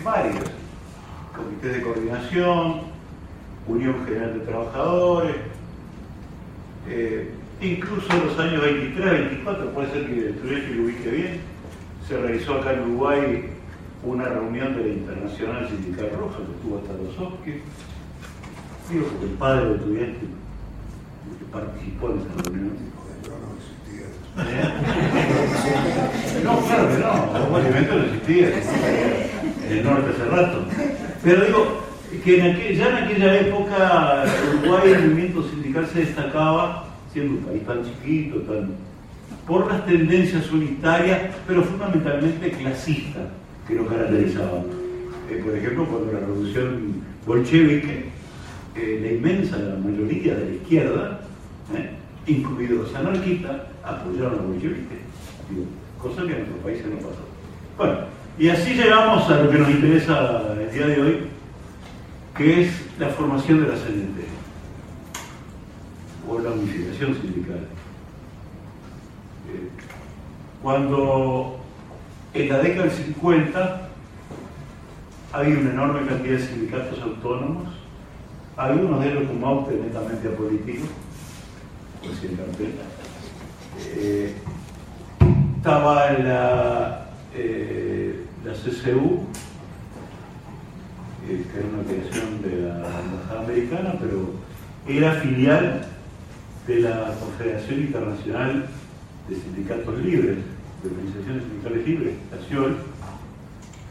varios, comités de coordinación, Unión General de Trabajadores, incluso en los años 23, 24, puede ser que el estudiante lo ubique bien, se realizó acá en Uruguay una reunión de la Internacional Sindical Roja, que estuvo hasta Losowski, digo porque el padre del estudiante participó en esa reunión. No, claro que no, los alimentos no existían en el norte hace rato. Pero digo que ya en aquella época Uruguay, el movimiento sindical se destacaba, siendo un país tan chiquito, por las tendencias unitarias, pero fundamentalmente clasistas que lo caracterizaban. Por ejemplo, cuando la revolución bolchevique, la inmensa mayoría de la izquierda, incluidos los anarquistas, apoyaron a los bolcheviques, cosa que en otros países no pasó. Bueno, y así llegamos a lo que nos interesa el día de hoy, que es la formación de la CNT, o la unificación sindical. Cuando en la década del 50 había una enorme cantidad de sindicatos autónomos, algunos de ellos con maute netamente apolíticos, estaba la CCU, que era una creación de la Embajada Americana, pero era filial de la Confederación Internacional de Sindicatos Libres, de Organizaciones Sindicales Libres, la CIOL,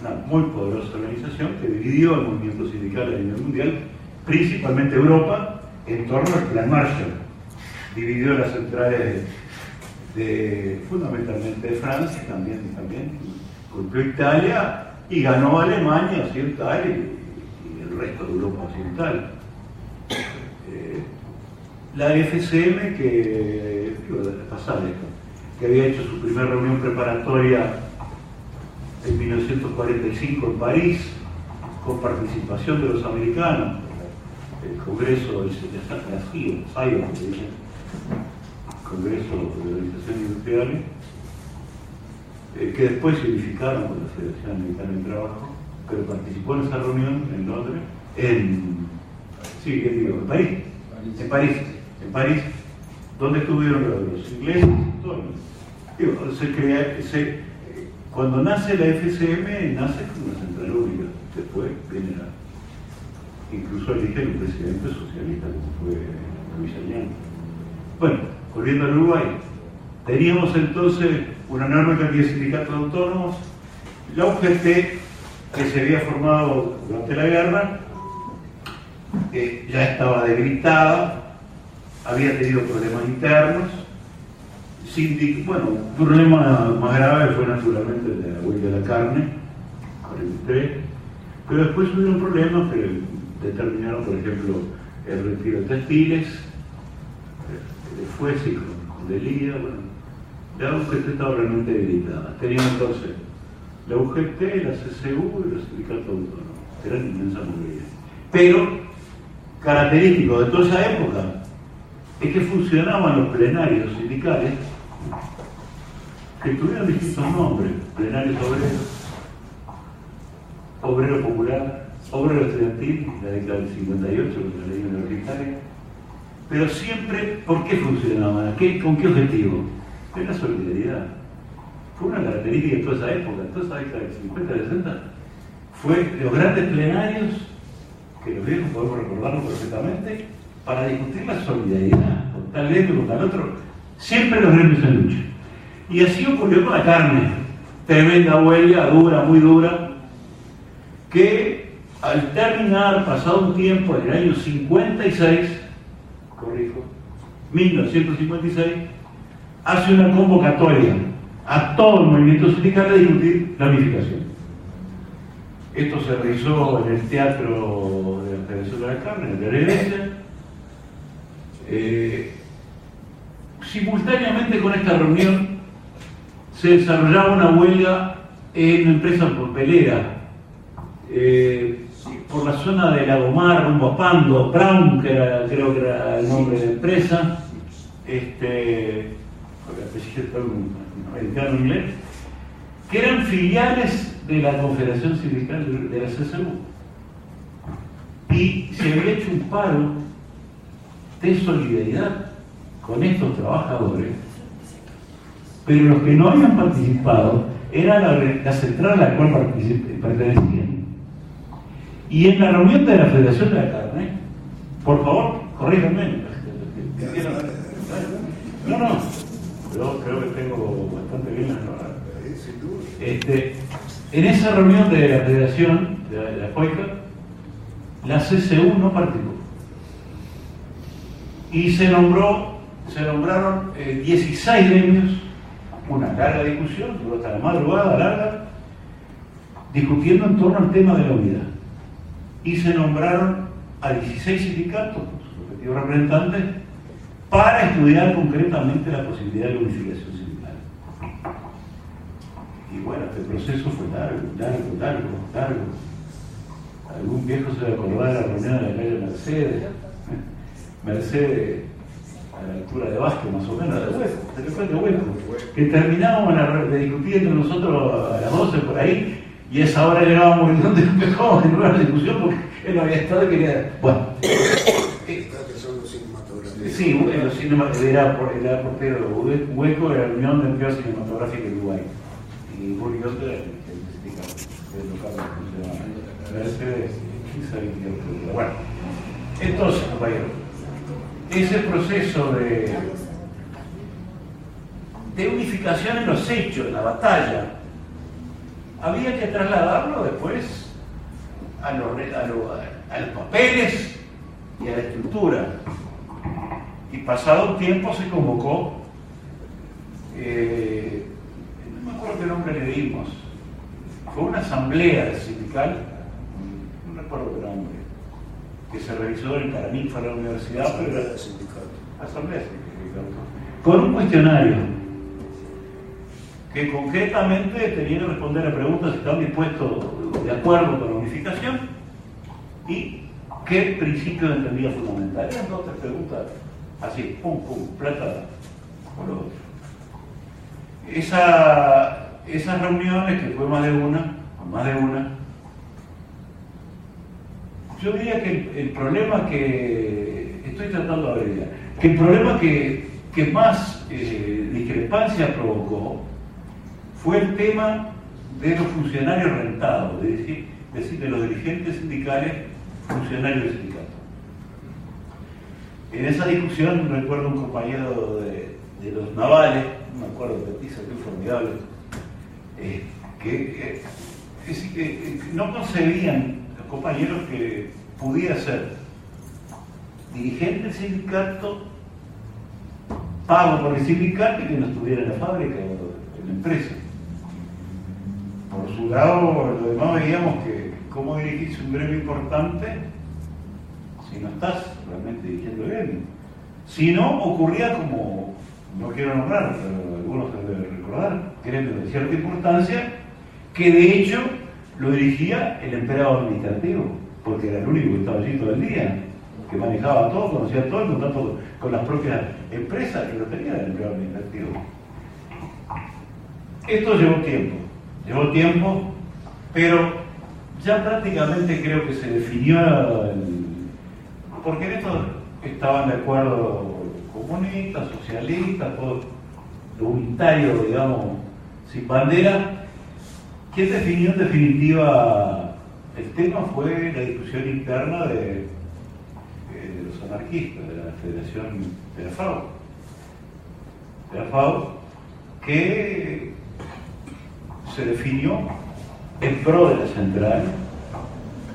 una muy poderosa organización que dividió el movimiento sindical a nivel mundial, principalmente Europa, en torno al Plan Marshall. Dividió las centrales fundamentalmente de Francia, también golpeó Italia y ganó Alemania Occidental y el resto de Europa Occidental. La FCM, que había hecho su primera reunión preparatoria en 1945 en París, con participación de los americanos, el Congreso del Congreso de Organizaciones Industriales, que después se unificaron con la Federación Americana del Trabajo, pero participó en esa reunión en Londres, en París, donde estuvieron los ingleses y todos. Cuando nace la FCM, nace como una central única, después viene incluso eligen un presidente socialista como fue Luis Ayala. Bueno, volviendo al Uruguay, teníamos entonces una enorme cantidad de sindicatos autónomos, la UGT, que se había formado durante la guerra, ya estaba debilitada, había tenido problemas internos, un problema más grave fue naturalmente el de la huelga de la carne, 43, pero después hubieron problemas que determinaron, por ejemplo, el retiro de textiles, de Fuese con Delía, la UGT estaba realmente debilitada. Tenían entonces la UGT, la CCU y los sindicatos autónomos, eran inmensa mayoría. Pero, característico de toda esa época, es que funcionaban los plenarios sindicales, que tuvieron distintos nombres: plenarios obreros, obrero popular, obrero estudiantil, la década del 58, con la ley universitaria. Pero siempre, ¿por qué funcionaban? ¿Con qué objetivo? Es la solidaridad. Fue una característica de toda esa época, toda esa década del 50, 60. Fue los grandes plenarios, que los viejos podemos recordarlo perfectamente, para discutir la solidaridad, con tal gremio, con tal otro, siempre los gremios en lucha. Y así ocurrió con la carne, tremenda huelga, dura, muy dura, que al terminar, pasado un tiempo, en el año 56, 1956, hace una convocatoria a todo el movimiento sindical a discutir la unificación. Esto se realizó en el Teatro de la Federación de la Carne, en la iglesia. Simultáneamente con esta reunión se desarrollaba una huelga en una empresa papelera, por la zona de Lagomar, rumbo a Pando, Brown, creo que era el nombre de la empresa, americano inglés, que eran filiales de la Confederación Sindical de la CSU. Y se había hecho un paro de solidaridad con estos trabajadores, pero los que no habían participado era la central a la cual pertenecían. Y en la reunión de la Federación de la Carne, por favor, corríjanme. No, yo creo que tengo bastante bien las palabras. En esa reunión de la Federación, de la FOICA, la CSU no participó. Y se nombraron 16 gremios, una larga discusión, duró hasta la madrugada larga, discutiendo en torno al tema de la unidad. Y se nombraron a 16 sindicatos, sus respectivos representantes, para estudiar concretamente la posibilidad de unificación sindical. Y bueno, este proceso fue largo. Algún viejo se va a acordar de la reunión de la calle Mercedes, a la altura de Vázquez, más o menos, de Hueco, que terminábamos de discutir entre nosotros a las 12 por ahí, y a esa hora llegábamos y donde empezamos de nuevo la discusión porque él no había estado y quería. Bueno. Sí, los era portero Hueco, era la Unión de Empleados Cinematográficos de Uruguay. Y Burguiote era el local que se llama Mercedes, bueno. Entonces, compañero, ese proceso de unificación en los hechos, en la batalla, había que trasladarlo después a los papeles y a la estructura. Y pasado un tiempo se convocó, no me acuerdo qué nombre le dimos, fue una asamblea sindical, no recuerdo qué nombre, que se realizó en Caraninfa, la universidad, pero era asamblea sindical, con un cuestionario que concretamente tenía que responder a preguntas si estaban dispuestos de acuerdo con la unificación y qué principios entendía fundamental. Eran 2 o 3 preguntas así, pum, plata con lo otro. Esas reuniones, que fue más de una, yo diría que el problema que estoy tratando de abreviar, que el problema que más discrepancia provocó fue el tema de los funcionarios rentados, es decir, de los dirigentes sindicales, funcionarios del sindicato. En esa discusión recuerdo un compañero de los navales, no me acuerdo, Petiza, que es formidable, que no concebían los compañeros que pudiera ser dirigente del sindicato, pago por el sindicato y que no estuviera en la fábrica o en la empresa. Por su lado, lo demás veíamos que cómo dirigirse un gremio importante si no estás realmente dirigiendo el gremio. Si no, ocurría como, no quiero nombrar, pero algunos deben recordar, gremio de cierta importancia, que de hecho lo dirigía el empleado administrativo, porque era el único que estaba allí todo el día, que manejaba todo, conocía todo, el contacto con las propias empresas, que lo tenía el empleado administrativo. Esto llevó tiempo, pero ya prácticamente creo que se definió porque en esto estaban de acuerdo comunistas, socialistas, todo lo unitario, digamos, sin bandera. Quien definió en definitiva el tema fue la discusión interna de los anarquistas, de la Federación de la FAO, que se definió en pro de la central,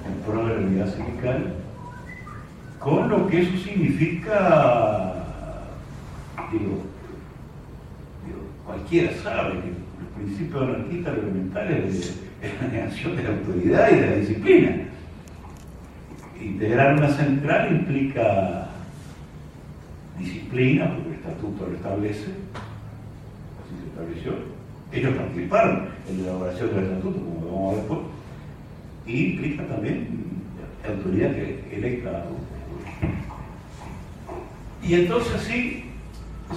en pro de la unidad sindical, con lo que eso significa, cualquiera sabe que los principios anarquistas elementales es la negación de la autoridad y de la disciplina. Integrar una central implica disciplina, porque el estatuto lo establece, así se estableció. Ellos participaron en la elaboración del estatuto, como lo vamos a ver después, y implica también la autoridad que electa. Y entonces sí,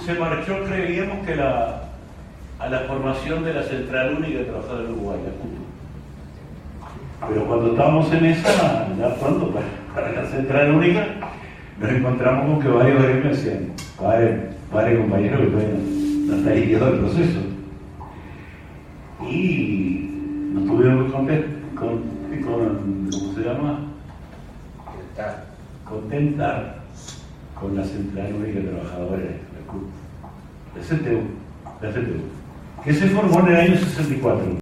se marchó, creíamos que a la formación de la Central Única de Trabajadores de Uruguay, la CUTU. Pero cuando estábamos en esa, ya pronto, para la central única, nos encontramos con que varios de ellos me decían, pare compañero, que todavía no está liquidado el proceso. Y nos tuvieron que ¿cómo se llama? Contentar con la Central Única de Trabajadores, la CTU, que se formó en el año 64.